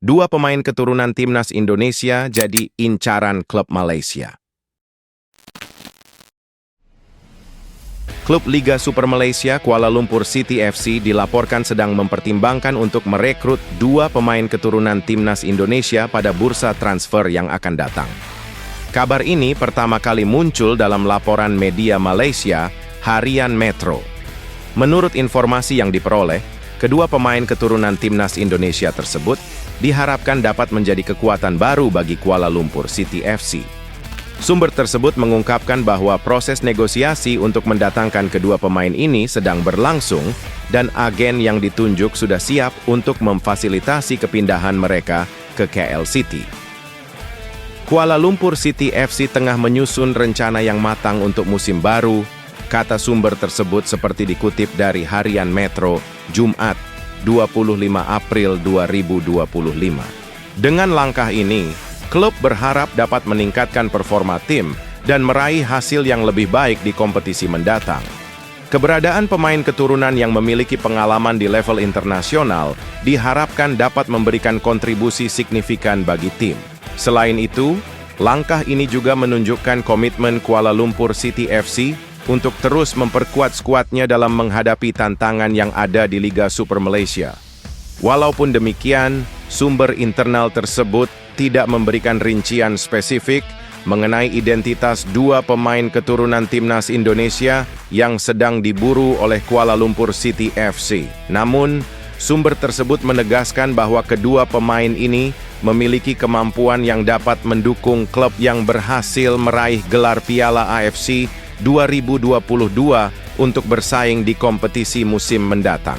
Dua pemain keturunan timnas Indonesia jadi incaran klub Malaysia. Klub Liga Super Malaysia Kuala Lumpur City FC dilaporkan sedang mempertimbangkan untuk merekrut dua pemain keturunan timnas Indonesia pada bursa transfer yang akan datang. Kabar ini pertama kali muncul dalam laporan media Malaysia, Harian Metro. Menurut informasi yang diperoleh, kedua pemain keturunan timnas Indonesia tersebut diharapkan dapat menjadi kekuatan baru bagi Kuala Lumpur City FC. Sumber tersebut mengungkapkan bahwa proses negosiasi untuk mendatangkan kedua pemain ini sedang berlangsung dan agen yang ditunjuk sudah siap untuk memfasilitasi kepindahan mereka ke KL City. Kuala Lumpur City FC tengah menyusun rencana yang matang untuk musim baru, kata sumber tersebut seperti dikutip dari Harian Metro, Jumat, 25 April 2025. Dengan langkah ini, klub berharap dapat meningkatkan performa tim dan meraih hasil yang lebih baik di kompetisi mendatang. Keberadaan pemain keturunan yang memiliki pengalaman di level internasional diharapkan dapat memberikan kontribusi signifikan bagi tim. Selain itu, langkah ini juga menunjukkan komitmen Kuala Lumpur City FC untuk terus memperkuat skuadnya dalam menghadapi tantangan yang ada di Liga Super Malaysia. Walaupun demikian, sumber internal tersebut tidak memberikan rincian spesifik mengenai identitas dua pemain keturunan timnas Indonesia yang sedang diburu oleh Kuala Lumpur City FC. Namun, sumber tersebut menegaskan bahwa kedua pemain ini memiliki kemampuan yang dapat mendukung klub yang berhasil meraih gelar Piala AFC 2022 untuk bersaing di kompetisi musim mendatang.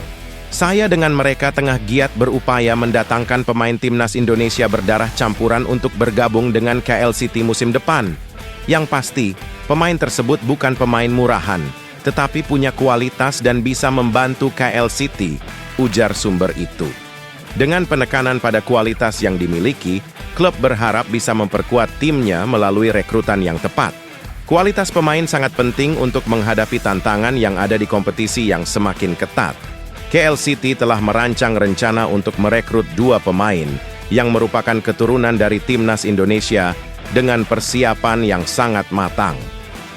Saya dengan mereka tengah giat berupaya mendatangkan pemain timnas Indonesia berdarah campuran untuk bergabung dengan KL City musim depan. Yang pasti, pemain tersebut bukan pemain murahan, tetapi punya kualitas dan bisa membantu KL City, ujar sumber itu. Dengan penekanan pada kualitas yang dimiliki, klub berharap bisa memperkuat timnya melalui rekrutan yang tepat. Kualitas pemain sangat penting untuk menghadapi tantangan yang ada di kompetisi yang semakin ketat. KL City telah merancang rencana untuk merekrut dua pemain yang merupakan keturunan dari timnas Indonesia dengan persiapan yang sangat matang.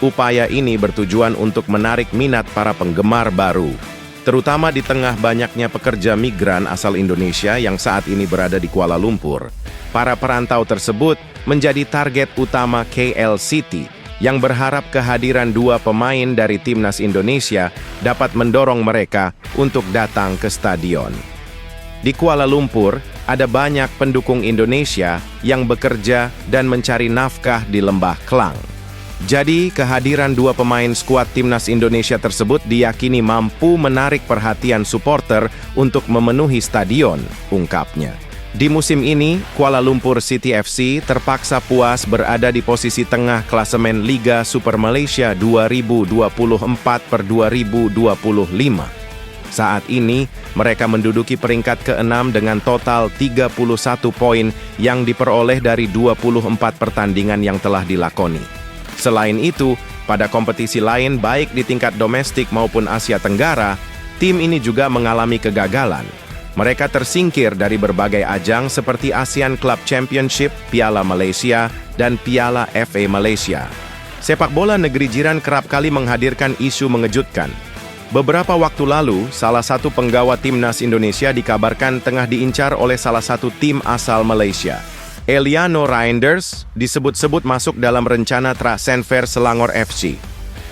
Upaya ini bertujuan untuk menarik minat para penggemar baru, terutama di tengah banyaknya pekerja migran asal Indonesia yang saat ini berada di Kuala Lumpur. Para perantau tersebut menjadi target utama KL City, yang berharap kehadiran dua pemain dari timnas Indonesia dapat mendorong mereka untuk datang ke stadion. Di Kuala Lumpur, ada banyak pendukung Indonesia yang bekerja dan mencari nafkah di Lembah Klang. Jadi, kehadiran dua pemain skuad timnas Indonesia tersebut diyakini mampu menarik perhatian supporter untuk memenuhi stadion, ungkapnya. Di musim ini, Kuala Lumpur City FC terpaksa puas berada di posisi tengah klasemen Liga Super Malaysia 2024/2025. Saat ini, mereka menduduki peringkat ke-6 dengan total 31 poin yang diperoleh dari 24 pertandingan yang telah dilakoni. Selain itu, pada kompetisi lain baik di tingkat domestik maupun Asia Tenggara, tim ini juga mengalami kegagalan. Mereka tersingkir dari berbagai ajang seperti ASEAN Club Championship, Piala Malaysia, dan Piala FA Malaysia. Sepak bola negeri jiran kerap kali menghadirkan isu mengejutkan. Beberapa waktu lalu, salah satu penggawa timnas Indonesia dikabarkan tengah diincar oleh salah satu tim asal Malaysia. Eliano Reinders disebut-sebut masuk dalam rencana transfer Selangor FC.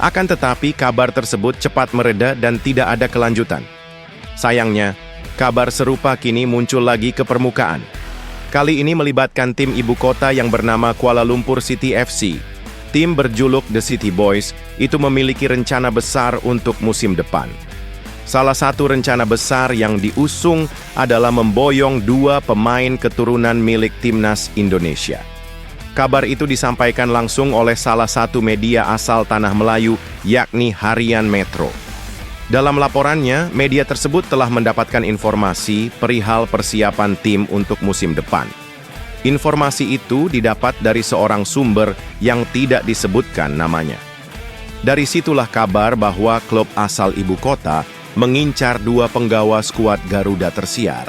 Akan tetapi, kabar tersebut cepat mereda dan tidak ada kelanjutan. Sayangnya, kabar serupa kini muncul lagi ke permukaan. Kali ini melibatkan tim ibu kota yang bernama Kuala Lumpur City FC. Tim berjuluk The City Boys itu memiliki rencana besar untuk musim depan. Salah satu rencana besar yang diusung adalah memboyong dua pemain keturunan milik timnas Indonesia. Kabar itu disampaikan langsung oleh salah satu media asal Tanah Melayu, yakni Harian Metro. Dalam laporannya, media tersebut telah mendapatkan informasi perihal persiapan tim untuk musim depan. Informasi itu didapat dari seorang sumber yang tidak disebutkan namanya. Dari situlah kabar bahwa klub asal ibu kota mengincar dua penggawa skuad Garuda tersiar.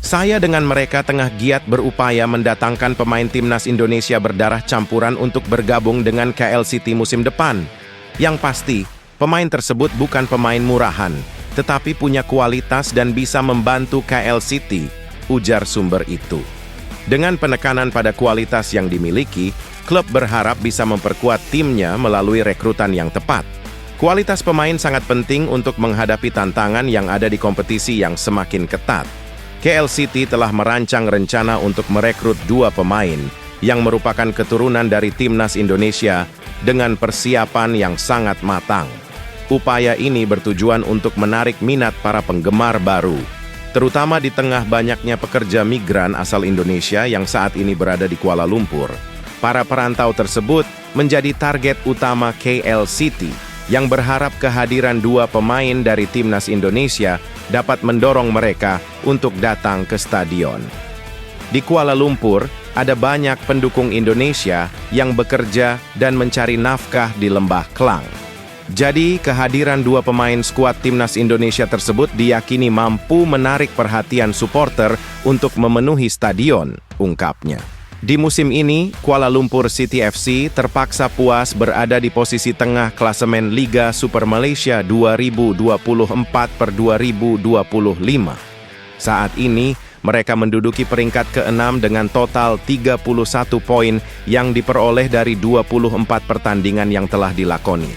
Saya dengan mereka tengah giat berupaya mendatangkan pemain timnas Indonesia berdarah campuran untuk bergabung dengan KL City musim depan. Yang pasti, pemain tersebut bukan pemain murahan, tetapi punya kualitas dan bisa membantu KL City, ujar sumber itu. Dengan penekanan pada kualitas yang dimiliki, klub berharap bisa memperkuat timnya melalui rekrutan yang tepat. Kualitas pemain sangat penting untuk menghadapi tantangan yang ada di kompetisi yang semakin ketat. KL City telah merancang rencana untuk merekrut 2 pemain yang merupakan keturunan dari timnas Indonesia dengan persiapan yang sangat matang. Upaya ini bertujuan untuk menarik minat para penggemar baru, terutama di tengah banyaknya pekerja migran asal Indonesia yang saat ini berada di Kuala Lumpur. Para perantau tersebut menjadi target utama KL City, yang berharap kehadiran 2 pemain dari timnas Indonesia dapat mendorong mereka untuk datang ke stadion. Di Kuala Lumpur, ada banyak pendukung Indonesia yang bekerja dan mencari nafkah di Lembah Klang. Jadi, kehadiran 2 pemain skuad timnas Indonesia tersebut diyakini mampu menarik perhatian supporter untuk memenuhi stadion, ungkapnya. Di musim ini, Kuala Lumpur City FC terpaksa puas berada di posisi tengah klasemen Liga Super Malaysia 2024/2025. Saat ini, mereka menduduki peringkat ke-6 dengan total 31 poin yang diperoleh dari 24 pertandingan yang telah dilakoni.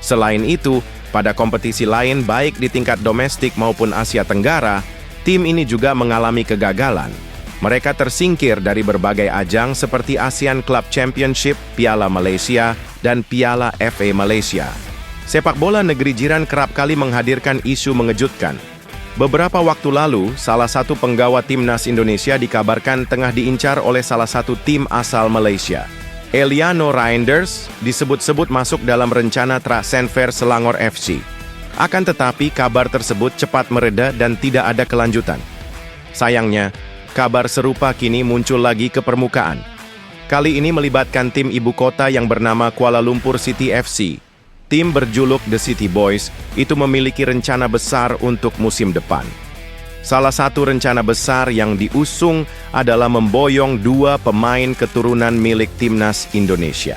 Selain itu, pada kompetisi lain baik di tingkat domestik maupun Asia Tenggara, tim ini juga mengalami kegagalan. Mereka tersingkir dari berbagai ajang seperti ASEAN Club Championship, Piala Malaysia, dan Piala FA Malaysia. Sepak bola negeri jiran kerap kali menghadirkan isu mengejutkan. Beberapa waktu lalu, salah satu penggawa timnas Indonesia dikabarkan tengah diincar oleh salah satu tim asal Malaysia. Eliano Reinders disebut-sebut masuk dalam rencana transfer Selangor FC. Akan tetapi, kabar tersebut cepat mereda dan tidak ada kelanjutan. Sayangnya, kabar serupa kini muncul lagi ke permukaan. Kali ini melibatkan tim ibu kota yang bernama Kuala Lumpur City FC. Tim berjuluk The City Boys itu memiliki rencana besar untuk musim depan. Salah satu rencana besar yang diusung adalah memboyong 2 pemain keturunan milik timnas Indonesia.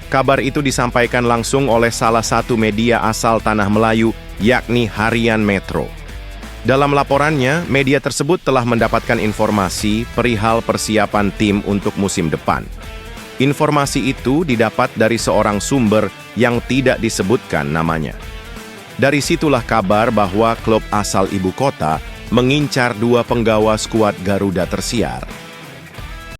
Kabar itu disampaikan langsung oleh salah satu media asal Tanah Melayu, yakni Harian Metro. Dalam laporannya, media tersebut telah mendapatkan informasi perihal persiapan tim untuk musim depan. Informasi itu didapat dari seorang sumber yang tidak disebutkan namanya. Dari situlah kabar bahwa klub asal ibu kota mengincar 2 penggawa skuad Garuda Tersiar.